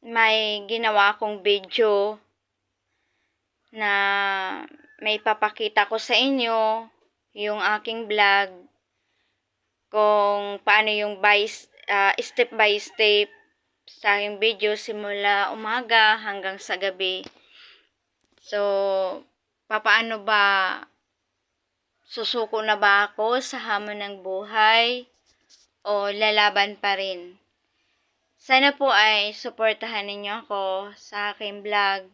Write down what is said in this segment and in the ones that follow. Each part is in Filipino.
may ginawa akong video na may papakita ko sa inyo yung aking vlog kung paano yung step by step sa aking video simula umaga hanggang sa gabi. So, papaano ba, susuko na ba ako sa hamon ng buhay o lalaban pa rin? Sana po ay suportahan ninyo ako sa aking vlog.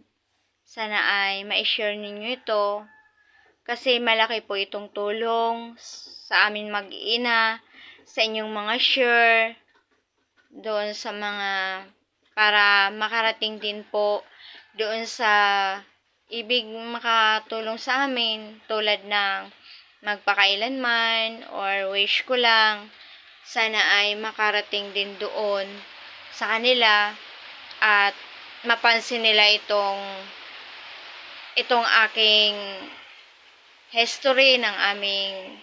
Sana ay ma-share ninyo ito kasi malaki po itong tulong sa amin mag-ina, sa inyong mga share, doon sa mga, para makarating din po doon sa ibig makatulong sa amin, tulad ng magpakailanman or wish ko lang, sana ay makarating din doon sa kanila at mapansin nila itong aking history ng aming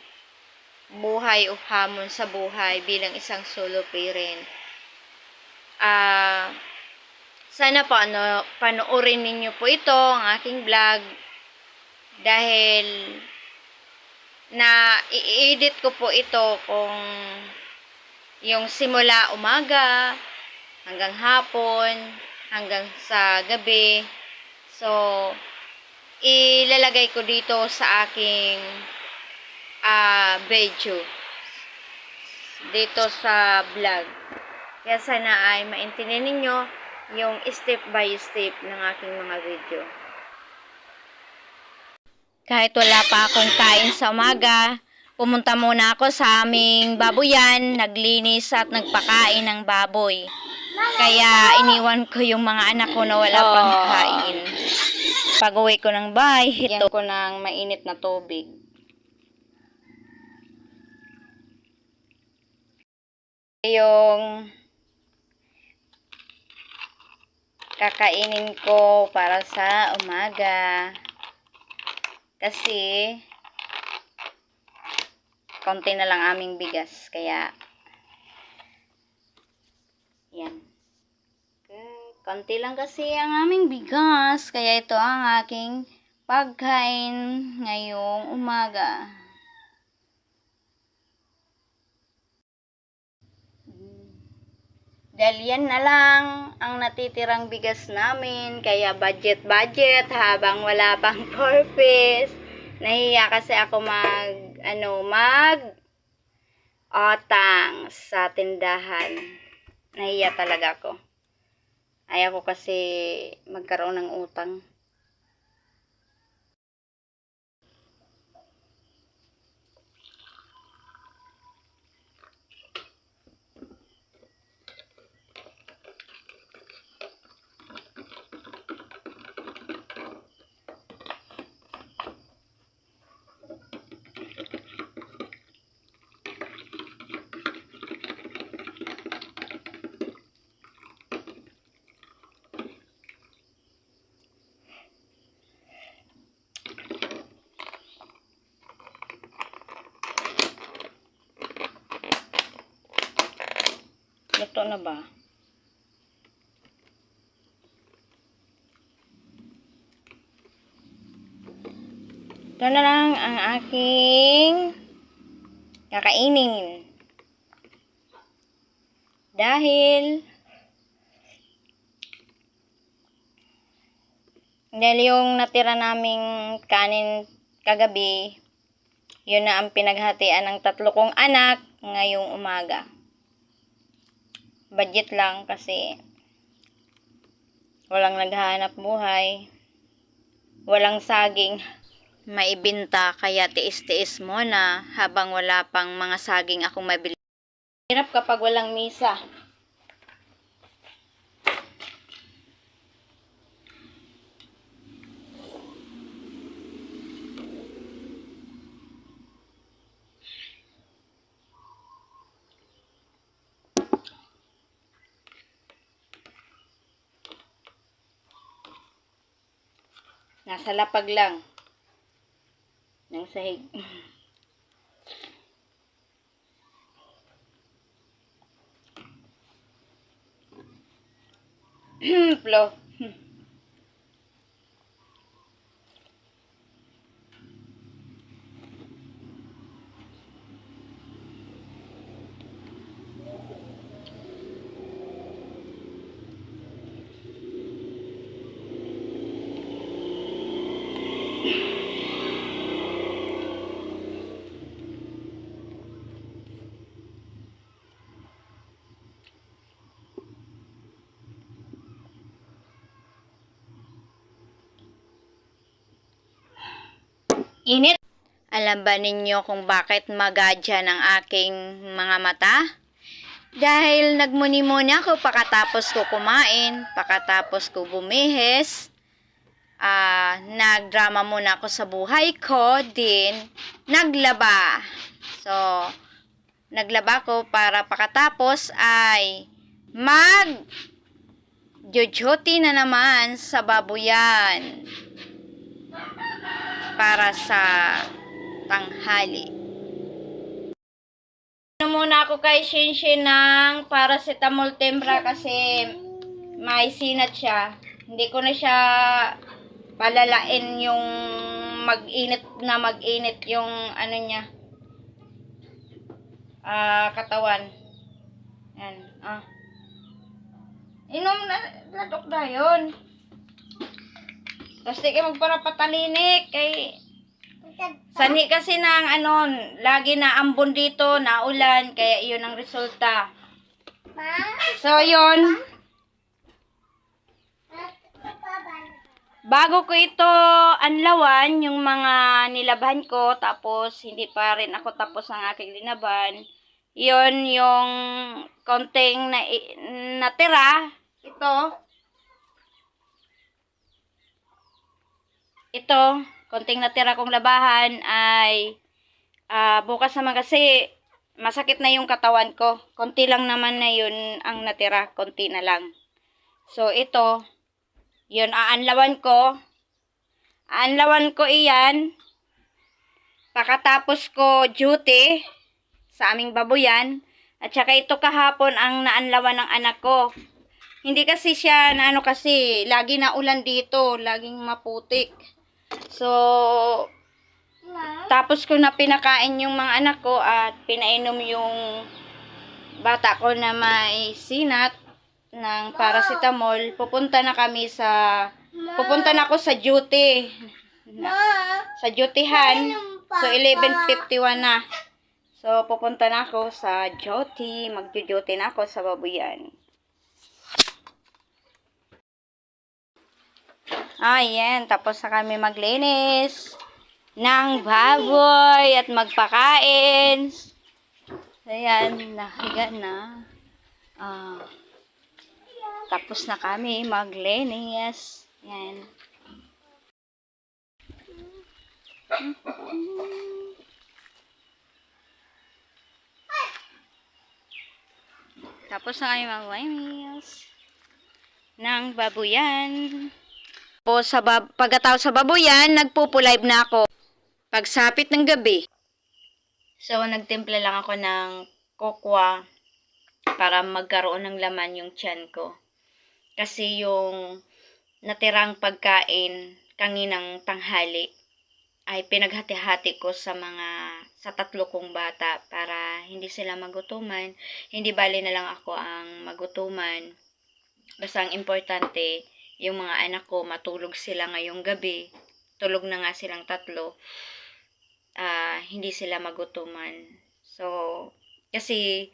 buhay o hamon sa buhay bilang isang solo parent. Sana po panoorin ninyo po ito, ang aking vlog, dahil na i-edit ko po ito kung yung simula umaga hanggang hapon hanggang sa gabi. So, ilalagay ko dito sa aking video dito sa vlog. Kaya sana ay maintindihan ninyo yung step by step ng aking mga video. Kahit wala pa akong kain sa umaga, pumunta muna ako sa aming baboyan, naglinis at nagpakain ng baboy. Kaya iniwan ko yung mga anak ko na wala pang kain. Pag-uwi ko ng bahay, hito ko ng mainit na tubig. Yung kakainin ko para sa umaga. Kasi konti na lang aming bigas. Kaya yan. Konti lang kasi ang aming bigas. Kaya ito ang aking pagkain ngayong umaga. Dahil yan na lang ang natitirang bigas namin. Kaya budget habang wala pang purpose. Nahiya kasi ako utang sa tindahan. Nahiya talaga ako. Ayaw ko kasi magkaroon ng utang. Luto na ba? Ito na lang ang aking kakainin. Dahil yung natira naming kanin kagabi, yun na ang pinaghatian ng 3 kong anak ngayong umaga. Budget lang kasi walang naghahanap buhay, walang saging maibenta, kaya tiis-tiis muna habang wala pang mga saging akong mabili. Hirap kapag walang misa. Nasa lapag lang ng sahig. Flo. Init. Alam ba ninyo kung bakit magadya ng aking mga mata? Dahil nagmuni-muni ako pakatapos ko kumain, pakatapos ko bumihis, nagdrama muna ako sa buhay ko, din naglaba. So, naglaba ko para pakatapos ay mag-duty na naman sa babuyan para sa tanghali. Muna ako kay Shinshin ng paracetamol tempra kasi may sinat siya. Hindi ko na siya palalain yung mag-init yung ano niya. Katawan. Yan. Inom na ladok na yun. Tapos di kayo magparapatalinik kay sanhi kasi ng lagi na ambon dito, na ulan, kaya iyon ang resulta. So, yun. Bago ko ito anlawan, yung mga nilaban ko, tapos hindi pa rin ako tapos ng aking linaban, yun yung konting natira, ito, konting natira kong labahan ay bukas naman kasi masakit na yung katawan ko. Konti lang naman na yun ang natira. Konti na lang. So, ito, yun, aanlawan ko. Aanlawan ko iyan. Pakatapos ko duty sa aming babuyan. At saka ito kahapon ang naanlawan ng anak ko. Hindi kasi siya kasi lagi na ulan dito. Laging maputik. So, tapos ko na pinakain yung mga anak ko at pinainom yung bata ko na may sinat ng paracetamol. Pupunta na ako sa duty. Sa dutyhan. So, 11:51 na. So, pupunta na ako sa duty. Magjo-duty na ako sa babuyan. Ayan, tapos na kami maglinis ng baboy at magpakain. Ayan, nahiga na. Tapos na kami maglinis. Ayan. Tapos na kami maglinis ng babuyan. Pagkatapos sa babuyan, nagpupulive na ako. Pagsapit ng gabi. So, nagtimpla lang ako ng kokwa para magkaroon ng laman yung tiyan ko. Kasi yung natirang pagkain kaninang tanghali ay pinaghati-hati ko sa tatlo kong bata para hindi sila magutuman. Hindi bali na lang ako ang magutuman. Basta ang importante, yung mga anak ko matulog sila ngayong gabi. Tulog na nga silang tatlo. Hindi sila magutuman. So, kasi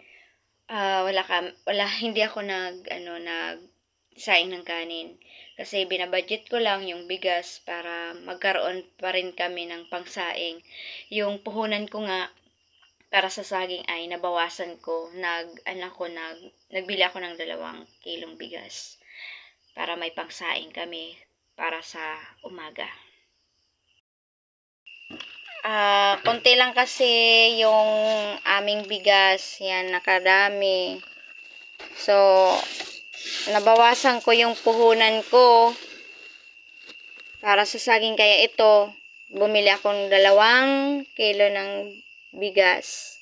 hindi ako nagsaing ng kanin. Kasi binabudget ko lang yung bigas para magkaroon pa rin kami ng pangsaing. Yung puhunan ko nga para sa saging ay nabawasan ko. Nagbili ako ng 2 kilong bigas para may pangsaing kami para sa umaga. Konti lang kasi yung aming bigas. Yan, nakadami. So, nabawasan ko yung puhunan ko para sa saging. Kaya ito, bumili akong 2 kilo ng bigas.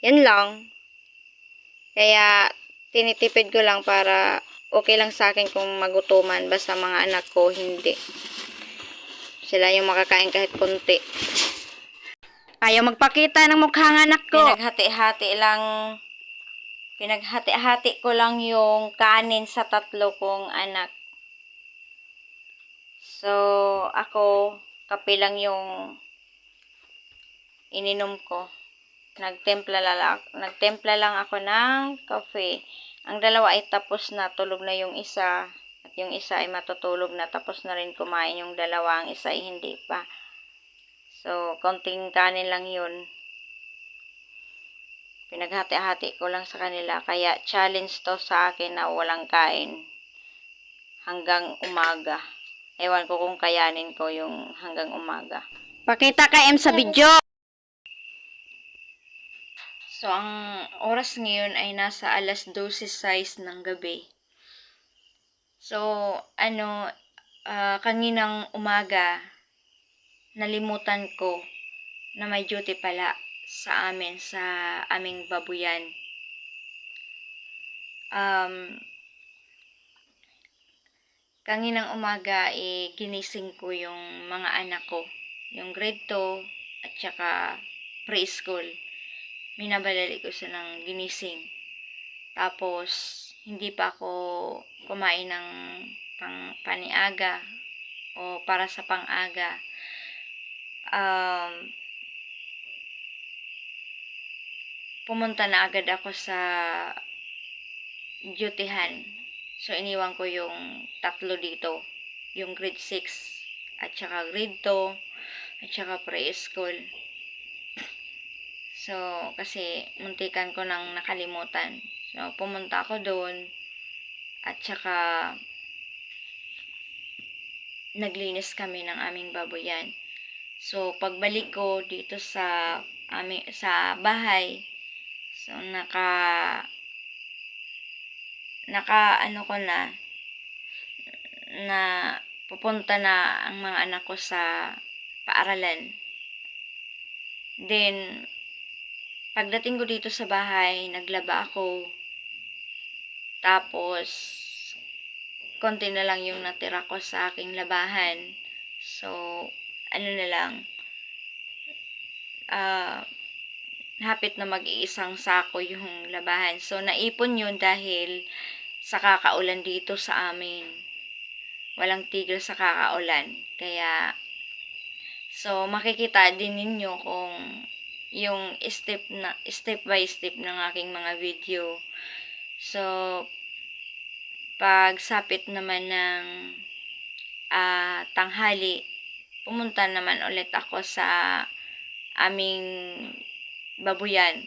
Yan lang. Kaya, tinitipid ko lang para okay lang sa akin kung magutuman. Basta mga anak ko, hindi. Sila yung makakain kahit konti. Ayaw magpakita ng mukha ng anak ko. Pinaghati-hati ko lang yung kanin sa 3 kong anak. So, ako, kape lang yung ininom ko. Nagtempla lang ako ng kape. Ang dalawa ay tapos na, tulog na yung isa. At yung isa ay matutulog na, tapos na rin kumain yung dalawa. Ang isa ay hindi pa. So, konting kanin lang yun. Pinaghati-hati ko lang sa kanila. Kaya, challenge to sa akin na walang kain hanggang umaga. Ewan ko kung kayanin ko yung hanggang umaga. Pakita ka, M, sa video! So, ang oras ngayon ay nasa alas 12:06 ng gabi. So, kaninang umaga, nalimutan ko na may duty pala sa aming babuyan. Kaninang umaga, ginising ko yung mga anak ko. Yung grade 2 at saka preschool. Minabadali ko silang ginising. Tapos, hindi pa ako kumain ng paniaga o para sa pang-aga. Pumunta na agad ako sa dutyhan. So, iniwan ko yung 3 dito. Yung grade 6 at saka grade 2 at saka preschool. So, kasi muntikan ko nang nakalimutan. So, pumunta ako doon at saka naglinis kami ng aming baboyan. So, pagbalik ko dito sa bahay, so na pupunta na ang mga anak ko sa paaralan. Then, pagdating ko dito sa bahay, naglaba ako. Tapos, konti na lang yung natira ko sa aking labahan. So, hapit na mag-iisang sako yung labahan. So, naipon yun dahil sa kakaulan dito sa amin. Walang tigil sa kakaulan. Kaya, so, makikita din ninyo kung yung step by step ng aking mga video. So, pag sapit naman ng tanghali, pumunta naman ulit ako sa aming babuyan.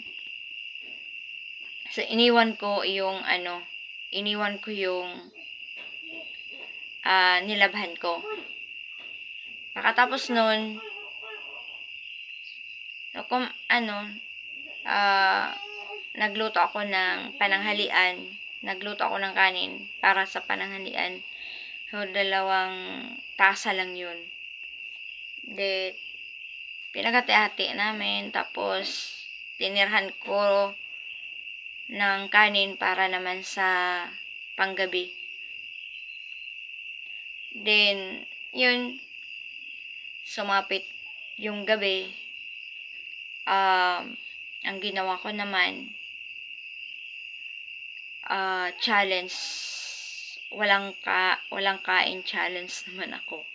So, iniwan ko yung nilabhan ko. Pagkatapos nun, so, nagluto ako ng pananghalian. Nagluto ako ng kanin para sa pananghalian. So, 2 tasa lang yun. Then, pinagati-hati namin. Tapos, tinirhan ko ng kanin para naman sa panggabi. Then, yun, sumapit yung gabi. Ang ginawa ko naman, challenge. Walang kain challenge naman ako.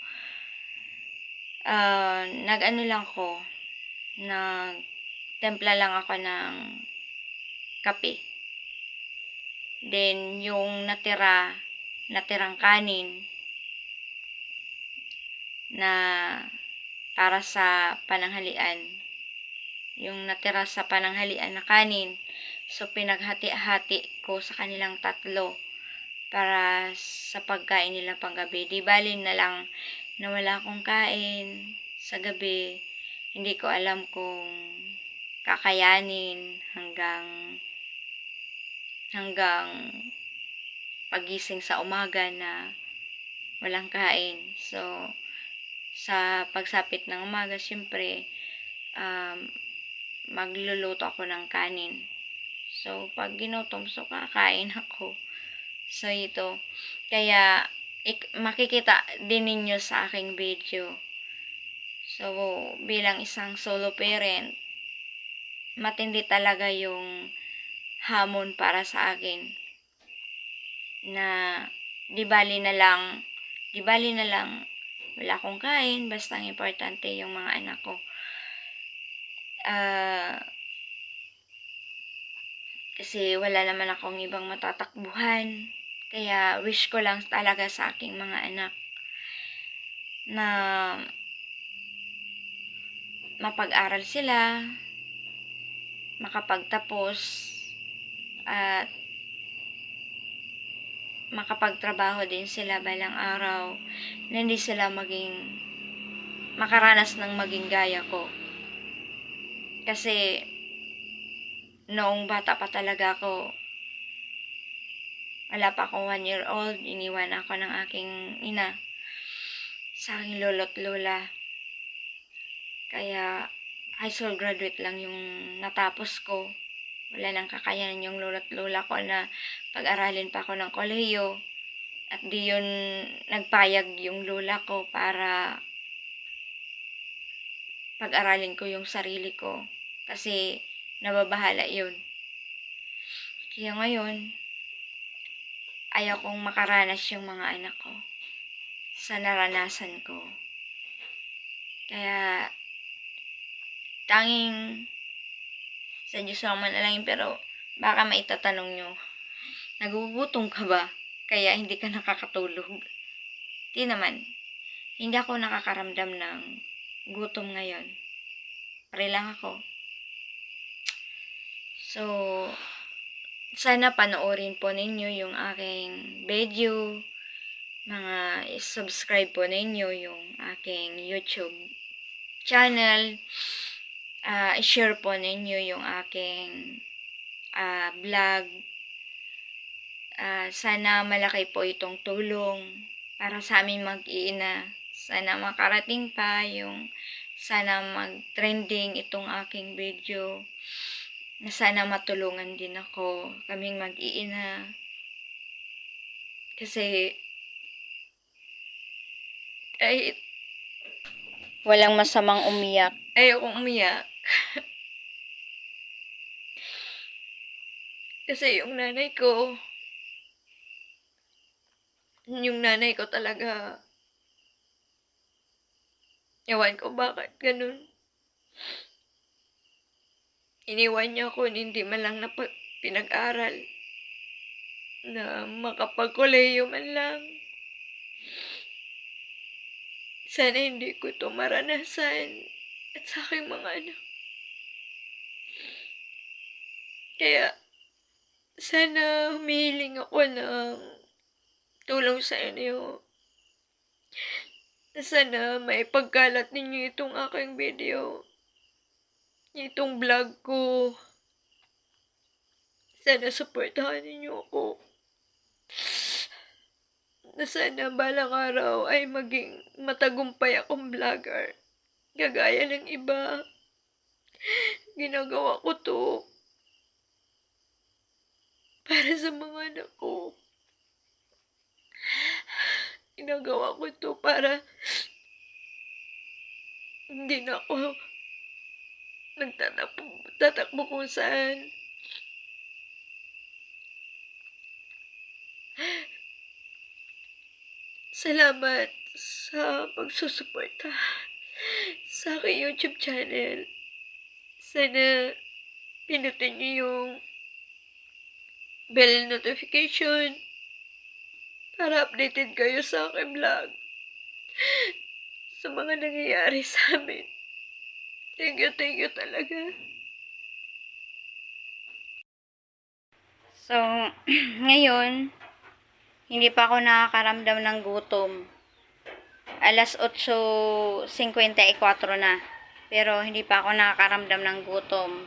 Nagtempla lang ako ng kape. Then, yung natirang kanin na para sa pananghalian, yung natira sa pananghalian na kanin, so pinaghati-hati ko sa kanilang 3 para sa pagkain nila panggabi. Di bali na lang na wala akong kain sa gabi. Hindi ko alam kung kakayanin hanggang pagising sa umaga na walang kain. So, sa pagsapit ng umaga, syempre, magluluto ako ng kanin. So, pag ginutom, so kakain ako. So, ito. Kaya, makikita din ninyo sa aking video. So, bilang isang solo parent, matindi talaga yung hamon para sa akin. Na, di bali na lang, wala akong kain, basta ang importante yung mga anak ko. Kasi wala naman akong ibang matatakbuhan. Kaya wish ko lang talaga sa aking mga anak na mapag-aral sila, makapagtapos, at makapagtrabaho din sila balang araw na hindi sila makaranas ng maging gaya ko. Kasi noong bata pa talaga ako, wala pa akong 1 year old, iniwan ako ng aking ina sa aking lolo't lola. Kaya high school graduate lang yung natapos ko. Wala nang kakayanan yung lolo't lola ko na pag-aralin pa ako ng kolehiyo. At di yun nagpayag yung lola ko para pag-aralin ko yung sarili ko. Kasi nababahala yun. Kaya ngayon, ayaw kong makaranas yung mga anak ko sa naranasan ko. Kaya, tanging sa Diyos lang manalangin, pero baka maitatanong nyo, nagugutom ka ba? Kaya hindi ka nakakatulog? Di naman. Hindi ako nakakaramdam ng gutom ngayon. Pare lang ako. So, sana panoorin po ninyo yung aking video. Subscribe po ninyo yung aking YouTube channel. I-share po ninyo yung aking vlog. Sana malaki po itong tulong para sa amin mag-iina. Sana makarating pa sana mag-trending itong aking video. Na sana matulungan din kaming mag-iina. Kasi, walang masamang umiyak. Ayokong umiyak. Kasi yung nanay ko talaga, ewan ko bakit ganun. Iniwan niya ako, hindi man lang pinag-aral na makapag-kolehiyo man lang. Sana hindi ko ito maranasan at sa aking mga anak. Kaya, sana humihiling ako ng tulong sa inyo. Sana maipagkalat ninyo itong aking video. Itong vlog ko. Sana supportahan ninyo ako. Na sana balang araw ay maging matagumpay akong vlogger. Gagaya ng iba. Ginagawa ko to para sa mga anak ko. Ginagawa ko to para hindi na ako tatakbo kung saan. Salamat sa pagsusuporta sa aking YouTube channel. Sana pinutin niyo yung bell notification para updated kayo sa aking vlog sa mga nangyayari sa amin. Thank you talaga. So, ngayon, hindi pa ako nakakaramdam ng gutom. 8:54 na. Pero hindi pa ako nakakaramdam ng gutom.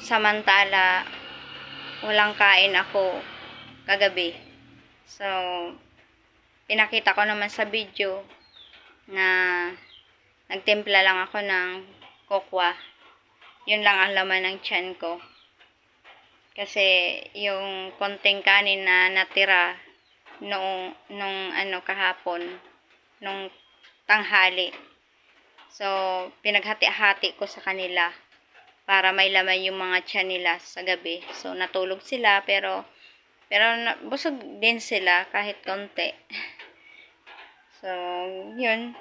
Samantala, walang kain ako kagabi. So, pinakita ko naman sa video na nagtimpla lang ako ng kokwa. Yun lang ang laman ng tiyan ko. Kasi yung konting kanin na natira nung ano kahapon, nung tanghali. So, pinaghati-hati ko sa kanila para may laman yung mga tiyan nila sa gabi. So, natulog sila pero busog din sila kahit konti. So, yun.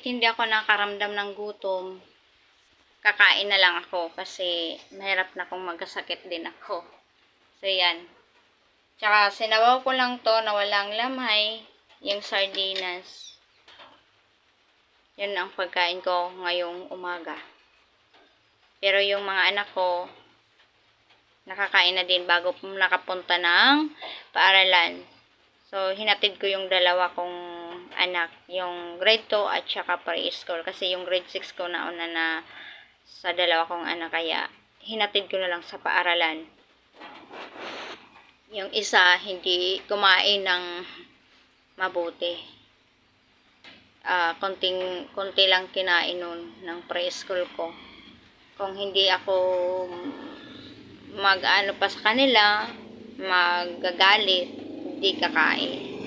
Hindi ako nakaramdam ng gutom. Kakain na lang ako kasi mahirap na kung magkasakit din ako. So, yan. Tsaka, sinabaw ko lang to na walang lamay, yung sardinas. Yun ang pagkain ko ngayong umaga. Pero yung mga anak ko, nakakain na din bago nakapunta ng paaralan. So, hinatid ko yung dalawa kong anak, yung grade 2 at saka pre-school. Kasi yung grade 6 ko nauna na sa dalawa kong anak, kaya hinatid ko na lang sa paaralan. Yung isa, hindi kumain ng mabuti. Konti lang kinain nun ng preschool ko. Kung hindi ako mag-ano pa sa kanila, magagalit, hindi kakain.